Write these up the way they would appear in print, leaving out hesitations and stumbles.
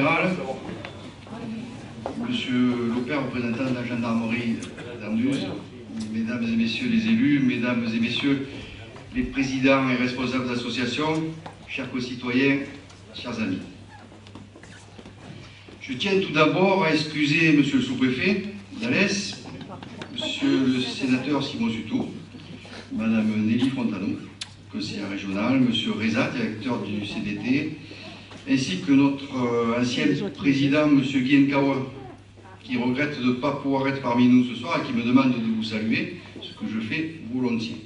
général, Monsieur Lopez, représentant de la gendarmerie d'Anduze, Mesdames et Messieurs les élus, Mesdames et Messieurs les présidents et responsables d'associations, chers concitoyens, chers amis. Je tiens tout d'abord à excuser Monsieur le sous-préfet d'Alès, Monsieur le sénateur Simon Suto, Madame Nelly Fontano, conseillère régionale, Monsieur Reza, directeur du CDT, ainsi que notre ancien président, Monsieur Guy Nkawa, qui regrette de ne pas pouvoir être parmi nous ce soir et qui me demande de vous saluer, ce que je fais volontiers.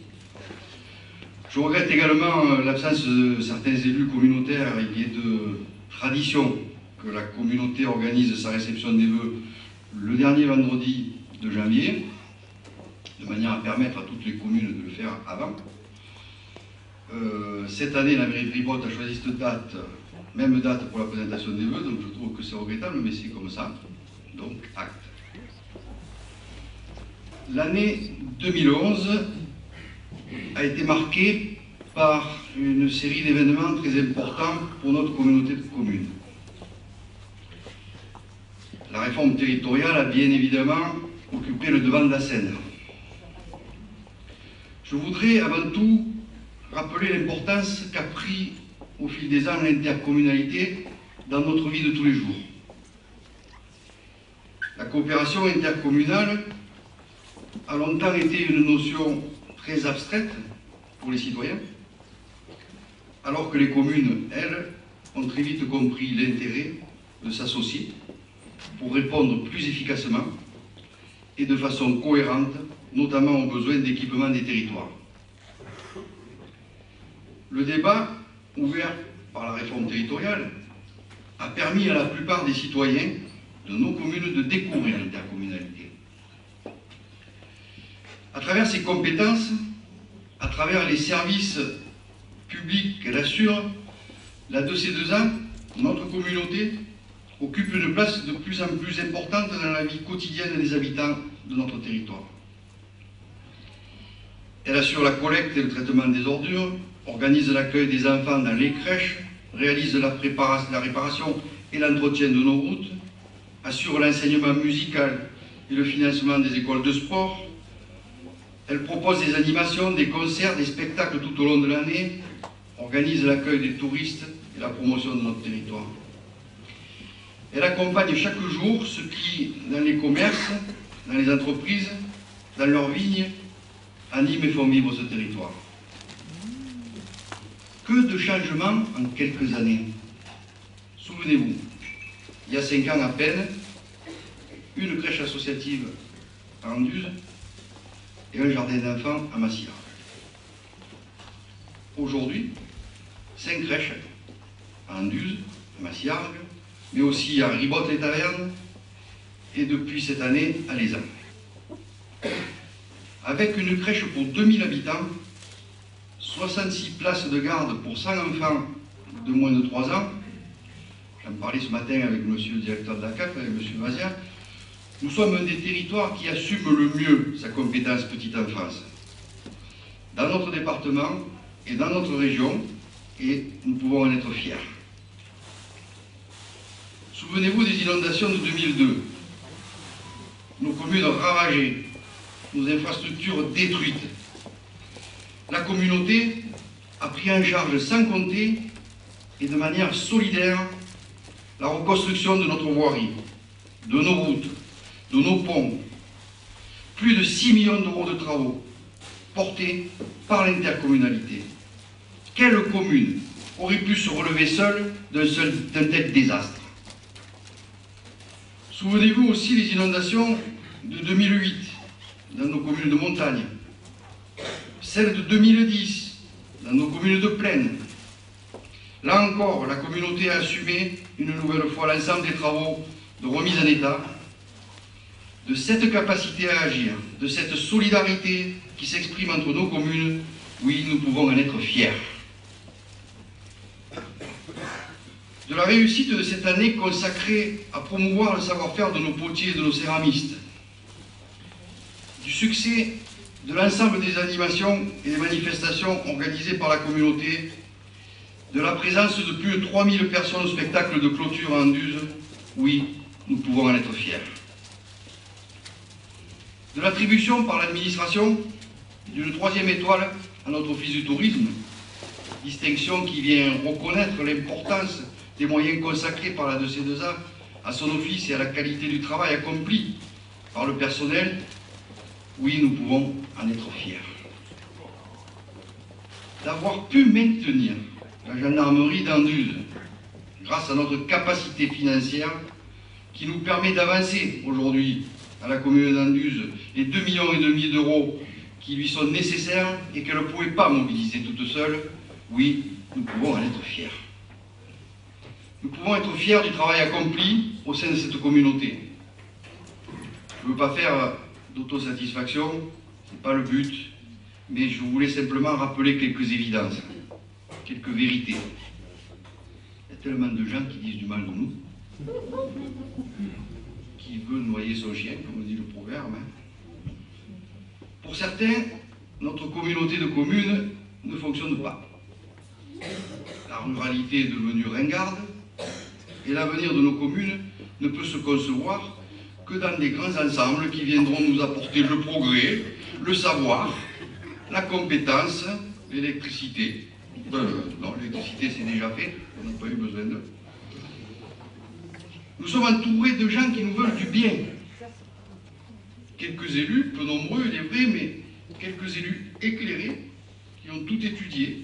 Je regrette également l'absence de certains élus communautaires. Il y a de tradition que la communauté organise sa réception des vœux le dernier vendredi de janvier, de manière à permettre à toutes les communes de le faire avant. Cette année, la mairie de Bribotte a choisi cette date, même date pour la présentation des vœux, donc je trouve que c'est regrettable, mais c'est comme ça. Donc, acte. L'année 2011 a été marquée par une série d'événements très importants pour notre communauté de communes. La réforme territoriale a bien évidemment occupé le devant de la scène. Je voudrais avant tout rappeler l'importance qu'a pris au fil des ans l'intercommunalité dans notre vie de tous les jours. La coopération intercommunale a longtemps été une notion très abstraite pour les citoyens, alors que les communes, elles, ont très vite compris l'intérêt de s'associer pour répondre plus efficacement et de façon cohérente, notamment aux besoins d'équipement des territoires. Le débat, ouvert par la réforme territoriale, a permis à la plupart des citoyens de nos communes de découvrir l'intercommunalité. À travers ses compétences, à travers les services publics qu'elle assure, la de ces 2 ans, notre communauté occupe une place de plus en plus importante dans la vie quotidienne des habitants de notre territoire. Elle assure la collecte et le traitement des ordures, organise l'accueil des enfants dans les crèches, réalise la réparation et l'entretien de nos routes, assure l'enseignement musical et le financement des écoles de sport. Elle propose des animations, des concerts, des spectacles tout au long de l'année, organise l'accueil des touristes et la promotion de notre territoire. Elle accompagne chaque jour ceux qui, dans les commerces, dans les entreprises, dans leurs vignes, animent et font vivre ce territoire. Que de changements en quelques années. Souvenez-vous, il y a 5 ans à peine, une crèche associative à Anduze et un jardin d'enfants à Massirargues. Aujourd'hui, 5 crèches à Anduze, à Massirargues, mais aussi à Ribotte-les-Tavernes et depuis cette année à Lézan. Avec une crèche pour 2000 habitants, 66 places de garde pour 100 enfants de moins de 3 ans, j'en parlais ce matin avec monsieur le directeur de la CAF, avec monsieur Mazia, nous sommes un des territoires qui assume le mieux sa compétence petite enfance. Dans notre département et dans notre région, et nous pouvons en être fiers. Souvenez-vous des inondations de 2002. Nos communes ravagées, nos infrastructures détruites. La communauté a pris en charge sans compter et de manière solidaire la reconstruction de notre voirie, de nos routes, de nos ponts. Plus de 6 millions d'euros de travaux portés par l'intercommunalité. Quelle commune aurait pu se relever seule d'un tel désastre? Souvenez-vous aussi des inondations de 2008 dans nos communes de montagne, celles de 2010 dans nos communes de plaine. Là encore, la communauté a assumé une nouvelle fois l'ensemble des travaux de remise en état, de cette capacité à agir, de cette solidarité qui s'exprime entre nos communes. Oui, nous pouvons en être fiers. De la réussite de cette année consacrée à promouvoir le savoir-faire de nos potiers et de nos céramistes, du succès de l'ensemble des animations et des manifestations organisées par la communauté, de la présence de plus de 3000 personnes au spectacle de clôture à Anduze, oui, nous pouvons en être fiers. De l'attribution par l'administration d'une 3e étoile à notre office du tourisme, distinction qui vient reconnaître l'importance des moyens consacrés par la DCA à son office et à la qualité du travail accompli par le personnel, oui, nous pouvons en être fiers. D'avoir pu maintenir la gendarmerie d'Anduze grâce à notre capacité financière qui nous permet d'avancer aujourd'hui à la commune d'Anduze les 2,5 millions d'euros qui lui sont nécessaires et qu'elle ne pouvait pas mobiliser toute seule, oui, nous pouvons en être fiers. Nous pouvons être fiers du travail accompli au sein de cette communauté. Je ne veux pas faire d'autosatisfaction, ce n'est pas le but, mais je voulais simplement rappeler quelques évidences, quelques vérités. Il y a tellement de gens qui disent du mal de nous, qui veut noyer son chien, comme dit le proverbe. Pour certains, notre communauté de communes ne fonctionne pas. La ruralité est devenue ringarde et l'avenir de nos communes ne peut se concevoir que dans des grands ensembles qui viendront nous apporter le progrès, le savoir, la compétence, l'électricité. Non, l'électricité c'est déjà fait, on n'a pas eu besoin d'eux. Nous sommes entourés de gens qui nous veulent du bien. Quelques élus, peu nombreux il est vrai, mais quelques élus éclairés, qui ont tout étudié,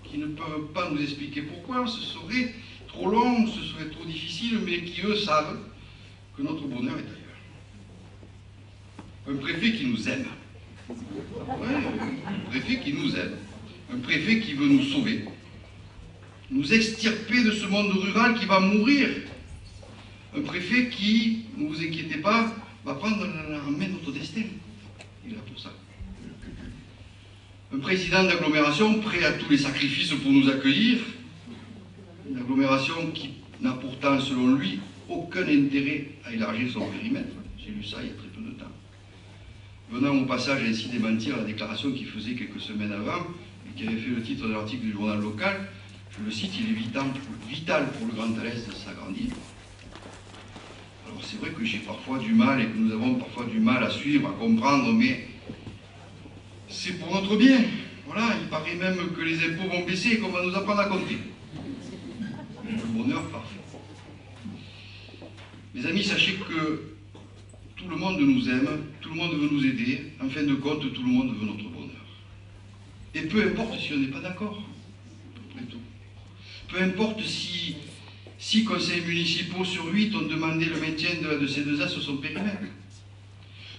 qui ne peuvent pas nous expliquer pourquoi, ce serait trop long, ce serait trop difficile, mais qui eux savent que notre bonheur est ailleurs. Un préfet qui nous aime. Ouais, un préfet qui nous aime. Un préfet qui veut nous sauver. Nous extirper de ce monde rural qui va mourir. Un préfet qui, ne vous inquiétez pas, va prendre en main notre destin. Il est là pour ça. Un président d'agglomération prêt à tous les sacrifices pour nous accueillir. Une agglomération qui n'a pourtant, selon lui, aucun intérêt à élargir son périmètre. J'ai lu ça il y a très peu de temps. Venant au passage ainsi démentir la déclaration qu'il faisait quelques semaines avant et qui avait fait le titre de l'article du journal local, je le cite, il est vital pour le Grand Est de s'agrandir. Alors c'est vrai que j'ai parfois du mal et que nous avons parfois du mal à suivre, à comprendre, mais c'est pour notre bien. Voilà, il paraît même que les impôts vont baisser et qu'on va nous apprendre à compter. Le bonheur parfait. Mes amis, sachez que tout le monde nous aime, tout le monde veut nous aider, en fin de compte, tout le monde veut notre bonheur. Et peu importe si on n'est pas d'accord, après tout. Peu importe si 6 conseils municipaux sur 8 ont demandé le maintien de la DCA sur son périmètre.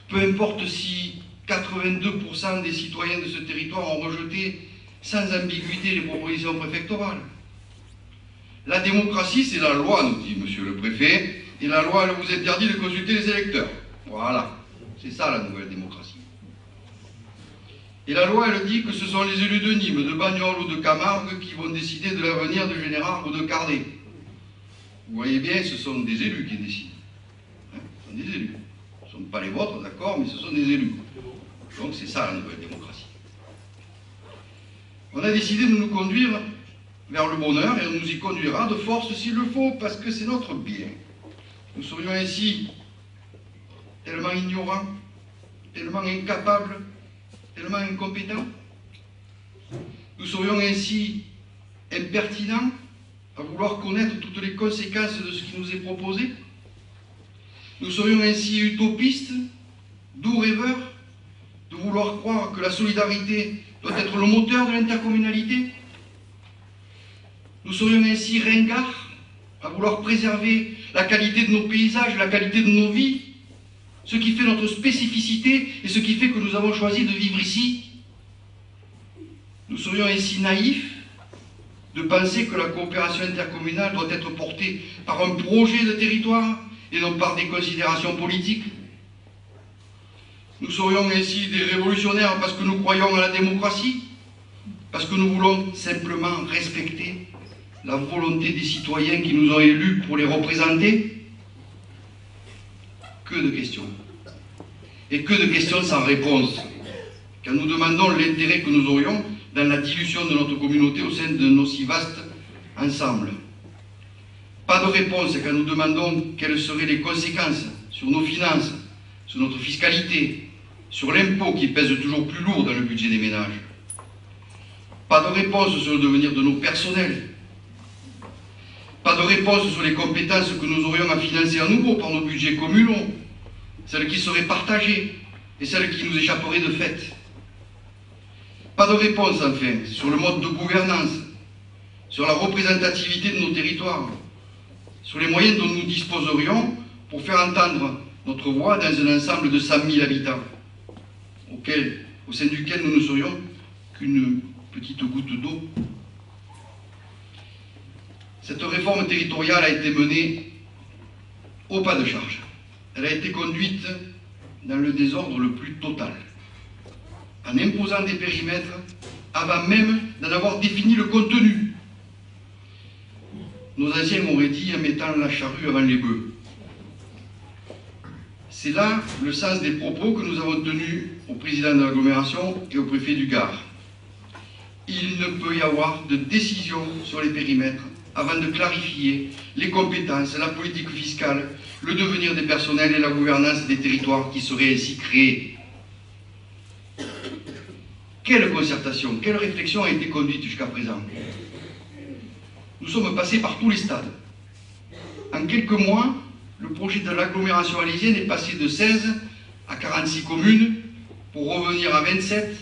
Peu importe si 82% des citoyens de ce territoire ont rejeté sans ambiguïté les propositions préfectorales. La démocratie, c'est la loi, nous dit monsieur le préfet, et la loi, elle vous interdit de consulter les électeurs. Voilà, c'est ça la nouvelle démocratie. Et la loi, elle dit que ce sont les élus de Nîmes, de Bagnols ou de Camargue qui vont décider de l'avenir de Générard ou de Cardet. Vous voyez bien, ce sont des élus qui décident. Hein, ce sont des élus. Ce ne sont pas les vôtres, d'accord, mais ce sont des élus. Donc c'est ça la nouvelle démocratie. On a décidé de nous conduire vers le bonheur et on nous y conduira de force s'il le faut, parce que c'est notre bien. Nous serions ainsi tellement ignorants, tellement incapables, tellement incompétents. Nous serions ainsi impertinents à vouloir connaître toutes les conséquences de ce qui nous est proposé. Nous serions ainsi utopistes, doux rêveurs, de vouloir croire que la solidarité doit être le moteur de l'intercommunalité. Nous serions ainsi ringards à vouloir préserver la qualité de nos paysages, la qualité de nos vies, ce qui fait notre spécificité et ce qui fait que nous avons choisi de vivre ici. Nous serions ainsi naïfs de penser que la coopération intercommunale doit être portée par un projet de territoire et non par des considérations politiques. Nous serions ainsi des révolutionnaires parce que nous croyons à la démocratie, parce que nous voulons simplement respecter la volonté des citoyens qui nous ont élus pour les représenter. Que de questions. Et que de questions sans réponse. Quand nous demandons l'intérêt que nous aurions dans la dilution de notre communauté au sein d'un aussi vaste ensemble. Pas de réponse quand nous demandons quelles seraient les conséquences sur nos finances, sur notre fiscalité, sur l'impôt qui pèse toujours plus lourd dans le budget des ménages. Pas de réponse sur le devenir de nos personnels. Pas de réponse sur les compétences que nous aurions à financer à nouveau par nos budgets communaux, celles qui seraient partagées et celles qui nous échapperaient de fait. Pas de réponse enfin sur le mode de gouvernance, sur la représentativité de nos territoires, sur les moyens dont nous disposerions pour faire entendre notre voix dans un ensemble de 100 000 habitants, au sein duquel nous ne serions qu'une petite goutte d'eau. Cette réforme territoriale a été menée au pas de charge. Elle a été conduite dans le désordre le plus total, en imposant des périmètres avant même d'en avoir défini le contenu. Nos anciens auraient dit en mettant la charrue avant les bœufs. C'est là le sens des propos que nous avons tenus au président de l'agglomération et au préfet du Gard. Il ne peut y avoir de décision sur les périmètres avant de clarifier les compétences, la politique fiscale, le devenir des personnels et la gouvernance des territoires qui seraient ainsi créés. Quelle concertation, quelle réflexion a été conduite jusqu'à présent? Nous sommes passés par tous les stades. En quelques mois, le projet de l'agglomération alésienne est passé de 16 à 46 communes pour revenir à 27,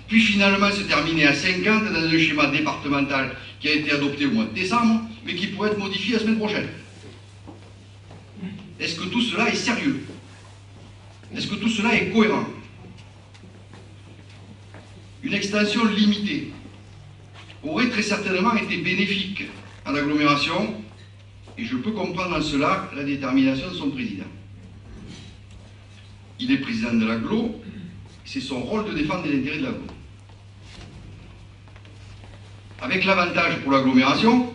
puis finalement se terminer à 50 dans un schéma départemental qui a été adopté au mois de décembre, mais qui pourrait être modifié la semaine prochaine. Est-ce que tout cela est sérieux? Est-ce que tout cela est cohérent? Une extension limitée aurait très certainement été bénéfique à l'agglomération, et je peux comprendre en cela la détermination de son président. Il est président de l'agglo, c'est son rôle de défendre les intérêts de l'agglo. Avec l'avantage pour l'agglomération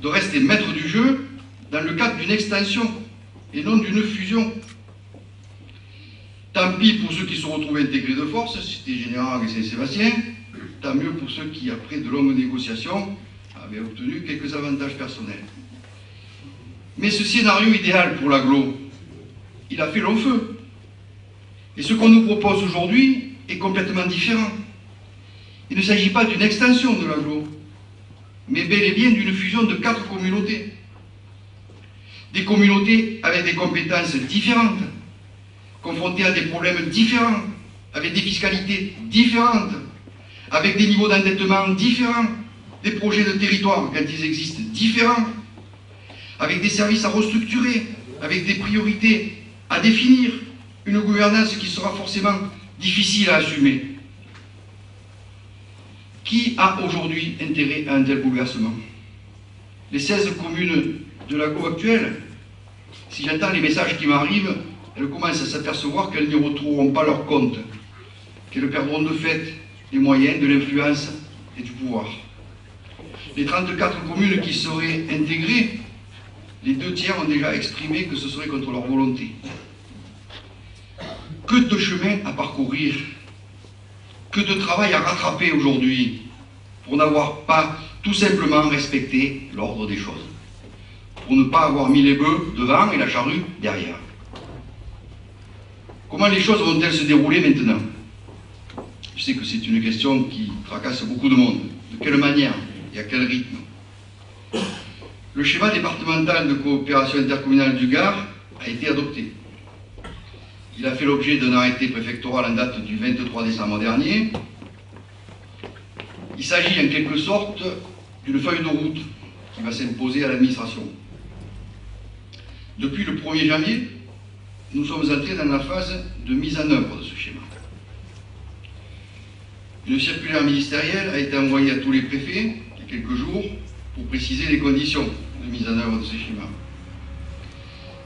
de rester maître du jeu dans le cadre d'une extension et non d'une fusion. Tant pis pour ceux qui se retrouvent intégrés de force, Cité Générale et Saint-Sébastien, tant mieux pour ceux qui, après de longues négociations, avaient obtenu quelques avantages personnels. Mais ce scénario idéal pour l'agglo, il a fait long feu. Et ce qu'on nous propose aujourd'hui est complètement différent. Il ne s'agit pas d'une extension de l'agglo, mais bel et bien d'une fusion de 4 communautés. Des communautés avec des compétences différentes, confrontées à des problèmes différents, avec des fiscalités différentes, avec des niveaux d'endettement différents, des projets de territoire, quand ils existent, différents, avec des services à restructurer, avec des priorités à définir, une gouvernance qui sera forcément difficile à assumer. Qui a aujourd'hui intérêt à un tel bouleversement? Les 16 communes de l'agglo actuelle, si j'entends les messages qui m'arrivent, elles commencent à s'apercevoir qu'elles n'y retrouveront pas leur compte, qu'elles perdront de fait les moyens, de l'influence et du pouvoir. Les 34 communes qui seraient intégrées, les 2/3 ont déjà exprimé que ce serait contre leur volonté. Que de chemin à parcourir, que de travail à rattraper aujourd'hui pour n'avoir pas tout simplement respecté l'ordre des choses, pour ne pas avoir mis les bœufs devant et la charrue derrière. Comment les choses vont-elles se dérouler maintenant? Je sais que c'est une question qui tracasse beaucoup de monde. De quelle manière et à quel rythme? Le schéma départemental de coopération intercommunale du Gard a été adopté. Il a fait l'objet d'un arrêté préfectoral en date du 23 décembre dernier. Il s'agit en quelque sorte d'une feuille de route qui va s'imposer à l'administration. Depuis le 1er janvier, nous sommes entrés dans la phase de mise en œuvre de ce schéma. Une circulaire ministérielle a été envoyée à tous les préfets il y a quelques jours pour préciser les conditions de mise en œuvre de ce schéma.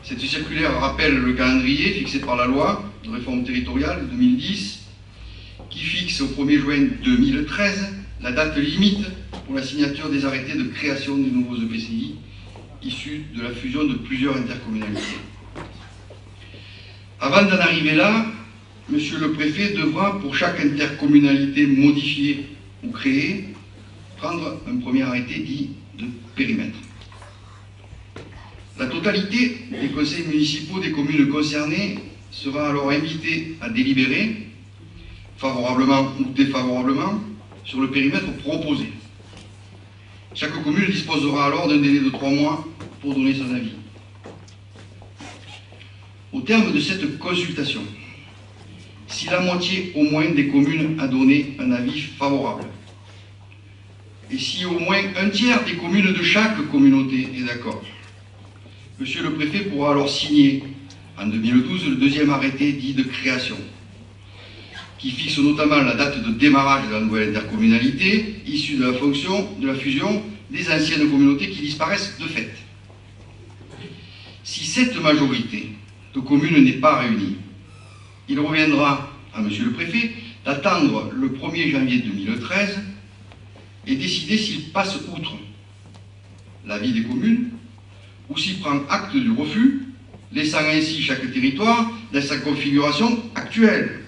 Cette circulaire rappelle le calendrier fixé par la loi de réforme territoriale de 2010 qui fixe au 1er juin 2013 la date limite pour la signature des arrêtés de création des nouveaux EPCI issus de la fusion de plusieurs intercommunalités. Avant d'en arriver là, Monsieur le Préfet devra, pour chaque intercommunalité modifiée ou créée, prendre un premier arrêté dit de périmètre. La totalité des conseils municipaux des communes concernées sera alors invitée à délibérer, favorablement ou défavorablement, sur le périmètre proposé. Chaque commune disposera alors d'un délai de 3 mois pour donner son avis. Au terme de cette consultation, si la moitié au moins des communes a donné un avis favorable, et si au moins un tiers des communes de chaque communauté est d'accord, Monsieur le Préfet pourra alors signer en 2012 le deuxième arrêté dit de création, qui fixe notamment la date de démarrage de la nouvelle intercommunalité issue de la fusion des anciennes communautés qui disparaissent de fait. Si cette majorité de communes n'est pas réunie, il reviendra à Monsieur le Préfet d'attendre le 1er janvier 2013 et décider s'il passe outre l'avis des communes ou s'il prend acte du refus, laissant ainsi chaque territoire dans sa configuration actuelle.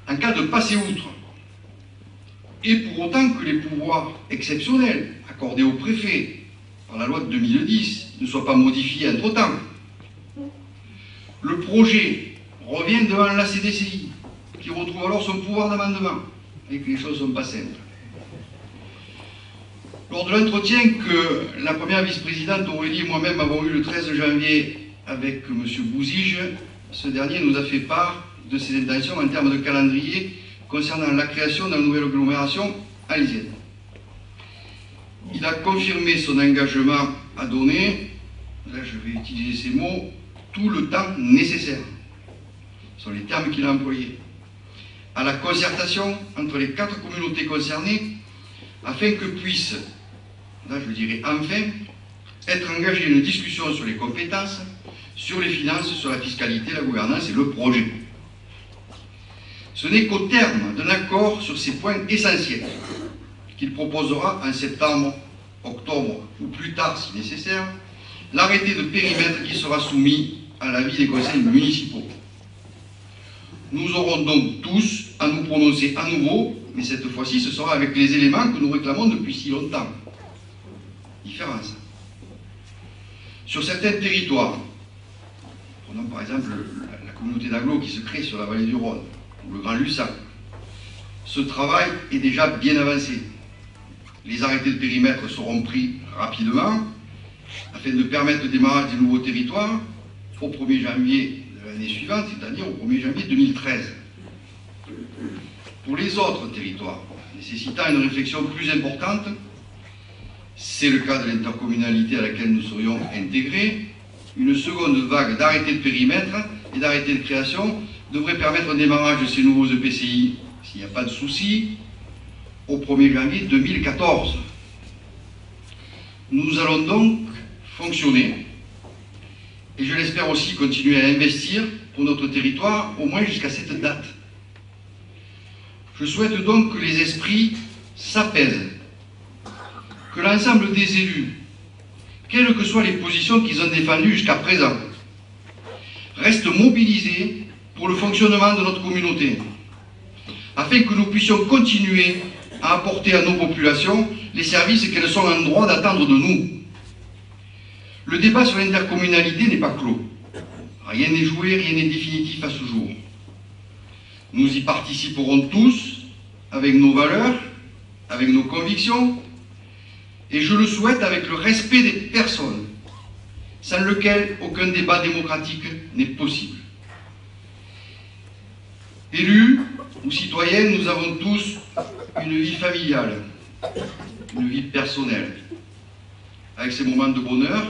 En cas de passer outre, et pour autant que les pouvoirs exceptionnels accordés au préfet par la loi de 2010 ne soient pas modifiés entre-temps, le projet revient devant la CDCI, qui retrouve alors son pouvoir d'amendement, et que les choses ne sont pas simples. Lors de l'entretien que la première vice-présidente Aurélie et moi-même avons eu le 13 janvier avec M. Bouzige, ce dernier nous a fait part de ses intentions en termes de calendrier concernant la création d'une nouvelle agglomération alésienne. Il a confirmé son engagement à donner, là je vais utiliser ces mots, tout le temps nécessaire, ce sont les termes qu'il a employés, à la concertation entre les 4 communautés concernées afin que puisse, là je dirais enfin, être engagée une discussion sur les compétences, sur les finances, sur la fiscalité, la gouvernance et le projet. Ce n'est qu'au terme d'un accord sur ces points essentiels qu'il proposera en septembre, octobre ou plus tard si nécessaire, l'arrêté de périmètre qui sera soumis à l'avis des conseils municipaux. Nous aurons donc tous à nous prononcer à nouveau, mais cette fois-ci ce sera avec les éléments que nous réclamons depuis si longtemps. Différence. Sur certains territoires, prenons par exemple la communauté d'Aglo qui se crée sur la vallée du Rhône, ou le Grand Lussan, ce travail est déjà bien avancé. Les arrêtés de périmètre seront pris rapidement afin de permettre le démarrage des nouveaux territoires au 1er janvier de l'année suivante, c'est-à-dire au 1er janvier 2013. Pour les autres territoires nécessitant une réflexion plus importante, c'est le cas de l'intercommunalité à laquelle nous serions intégrés, une seconde vague d'arrêtés de périmètre et d'arrêtés de création devrait permettre un démarrage de ces nouveaux EPCI, s'il n'y a pas de souci, au 1er janvier 2014. Nous allons donc fonctionner, et je l'espère aussi continuer à investir pour notre territoire, au moins jusqu'à cette date. Je souhaite donc que les esprits s'apaisent, que l'ensemble des élus, quelles que soient les positions qu'ils ont défendues jusqu'à présent, restent mobilisés pour le fonctionnement de notre communauté, afin que nous puissions continuer à apporter à nos populations les services qu'elles sont en droit d'attendre de nous. Le débat sur l'intercommunalité n'est pas clos. Rien n'est joué, rien n'est définitif à ce jour. Nous y participerons tous, avec nos valeurs, avec nos convictions, et je le souhaite avec le respect des personnes, sans lequel aucun débat démocratique n'est possible. Élus ou citoyennes, nous avons tous une vie familiale, une vie personnelle, avec ses moments de bonheur,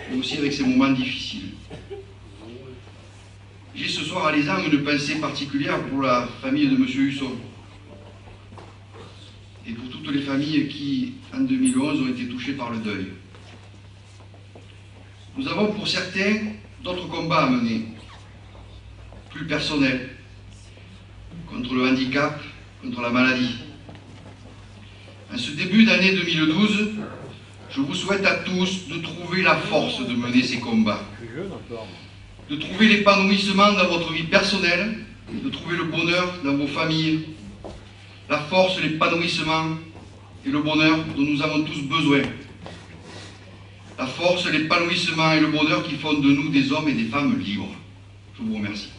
mais aussi avec ses moments difficiles. J'ai ce soir à Lézan une pensée particulière pour la famille de M. Husson et pour toutes les familles qui, en 2011, ont été touchées par le deuil. Nous avons pour certains d'autres combats à mener, plus personnels, contre le handicap, contre la maladie. En ce début d'année 2012, je vous souhaite à tous de trouver la force de mener ces combats, de trouver l'épanouissement dans votre vie personnelle, de trouver le bonheur dans vos familles, la force, l'épanouissement et le bonheur dont nous avons tous besoin. La force, l'épanouissement et le bonheur qui font de nous des hommes et des femmes libres. Je vous remercie.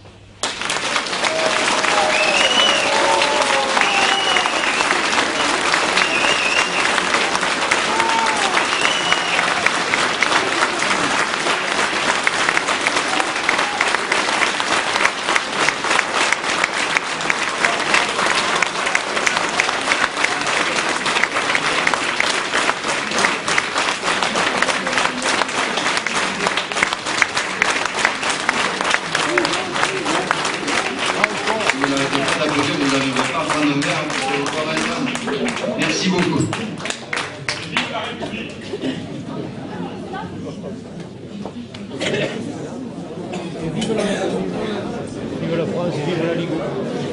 Merci beaucoup. Vive la France, vive la Ligue.